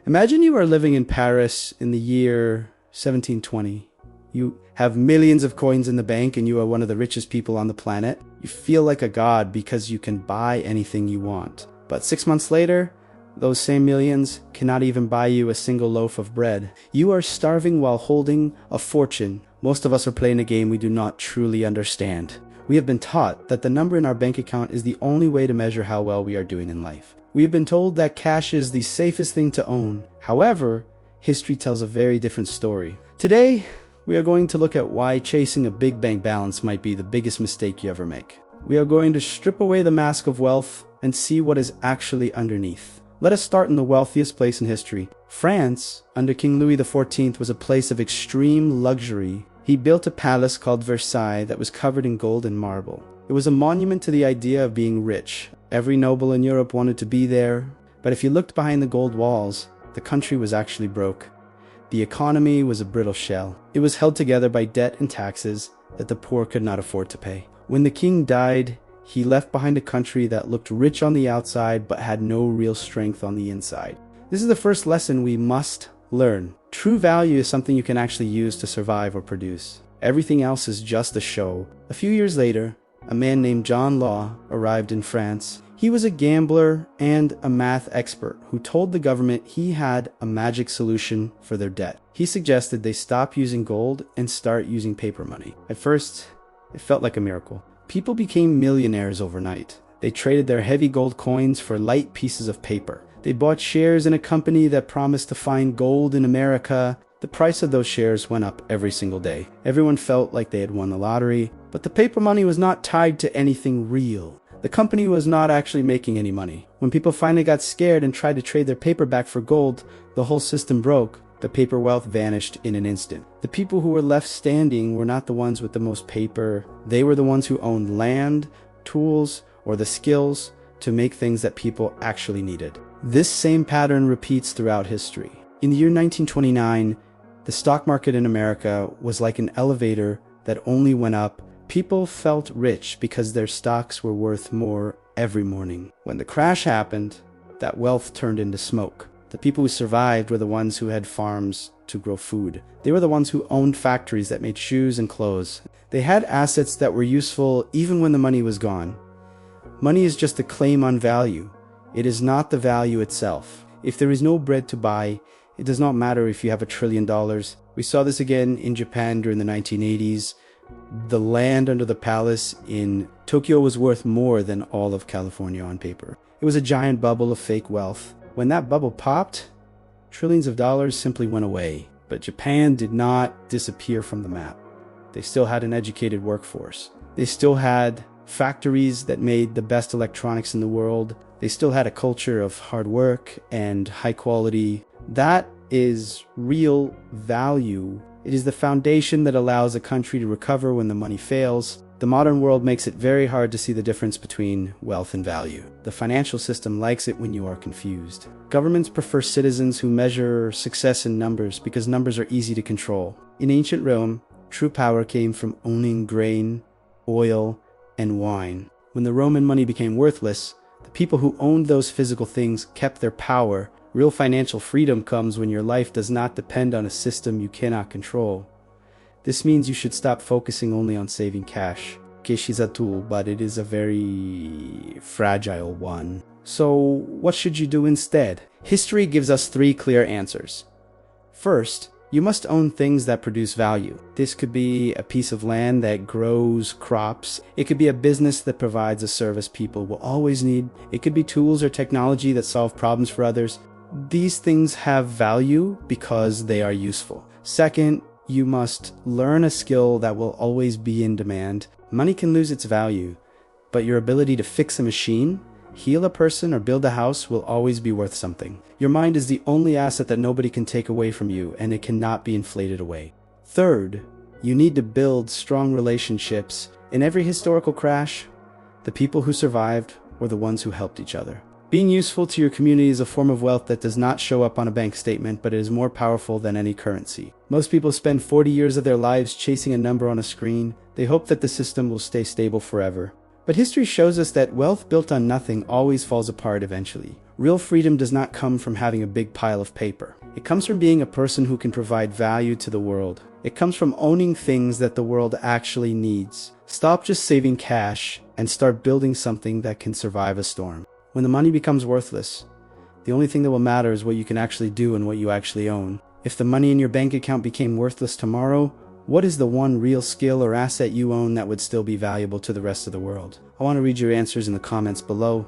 Imagine you are living in Paris in the year 1720. You have millions of coins in the bank and you are one of the richest people on the planet. You feel like a god because you can buy anything you want. But 6 months later, those same millions cannot even buy you a single loaf of bread. You are starving while holding a fortune. Most of us are playing a game we do not truly understand. We have been taught that the number in our bank account is the only way to measure how well we are doing in life. We have been told that cash is the safest thing to own. However, history tells a very different story. Today, we are going to look at why chasing a big bank balance might be the biggest mistake you ever make. We are going to strip away the mask of wealth and see what is actually underneath. Let us start in the wealthiest place in history. France, under King Louis XIV, was a place of extreme luxury. He built a palace called Versailles that was covered in gold and marble. It was a monument to the idea of being rich. Every noble in Europe wanted to be there, but if you looked behind the gold walls, the country was actually broke. The economy was a brittle shell. It was held together by debt and taxes that the poor could not afford to pay. When the king died, he left behind a country that looked rich on the outside but had no real strength on the inside. This is the first lesson we must learn. True value is something you can actually use to survive or produce. Everything else is just a show. A few years later, a man named John Law arrived in France. He was a gambler and a math expert who told the government he had a magic solution for their debt. He suggested they stop using gold and start using paper money. At first, it felt like a miracle. People became millionaires overnight. They traded their heavy gold coins for light pieces of paper. They bought shares in a company that promised to find gold in America. The price of those shares went up every single day. Everyone felt like they had won the lottery, but the paper money was not tied to anything real. The company was not actually making any money. When people finally got scared and tried to trade their paper back for gold, the whole system broke. The paper wealth vanished in an instant. The people who were left standing were not the ones with the most paper. They were the ones who owned land, tools, or the skills to make things that people actually needed. This same pattern repeats throughout history. In the year 1929, the stock market in America was like an elevator that only went up. People felt rich because their stocks were worth more every morning. When the crash happened, that wealth turned into smoke. The people who survived were the ones who had farms to grow food. They were the ones who owned factories that made shoes and clothes. They had assets that were useful even when the money was gone. Money is just a claim on value. It is not the value itself. If there is no bread to buy, it does not matter if you have $1 trillion. We saw this again in Japan during the 1980s. The land under the palace in Tokyo was worth more than all of California on paper. It was a giant bubble of fake wealth. When that bubble popped, trillions of dollars simply went away. But Japan did not disappear from the map. They still had an educated workforce. They still had factories that made the best electronics in the world. They still had a culture of hard work and high quality. That is real value. It is the foundation that allows a country to recover when the money fails. The modern world makes it very hard to see the difference between wealth and value. The financial system likes it when you are confused. Governments prefer citizens who measure success in numbers because numbers are easy to control. In ancient Rome, true power came from owning grain, oil, and wine. When the Roman money became worthless, the people who owned those physical things kept their power. Real financial freedom comes when your life does not depend on a system you cannot control. This means you should stop focusing only on saving cash. Cash is a tool, but it is a very fragile one. So what should you do instead? History gives us 3 clear answers. First, you must own things that produce value. This could be a piece of land that grows crops. It could be a business that provides a service people will always need. It could be tools or technology that solve problems for others. These things have value because they are useful. Second, you must learn a skill that will always be in demand. Money can lose its value, but your ability to fix a machine, heal a person, or build a house will always be worth something. Your mind is the only asset that nobody can take away from you, and it cannot be inflated away. Third, you need to build strong relationships. In every historical crash, the people who survived were the ones who helped each other. Being useful to your community is a form of wealth that does not show up on a bank statement, but it is more powerful than any currency. Most people spend 40 years of their lives chasing a number on a screen. They hope that the system will stay stable forever. But history shows us that wealth built on nothing always falls apart eventually. Real freedom does not come from having a big pile of paper. It comes from being a person who can provide value to the world. It comes from owning things that the world actually needs. Stop just saving cash and start building something that can survive a storm. When the money becomes worthless, the only thing that will matter is what you can actually do and what you actually own. If the money in your bank account became worthless tomorrow, what is the one real skill or asset you own that would still be valuable to the rest of the world? I want to read your answers in the comments below.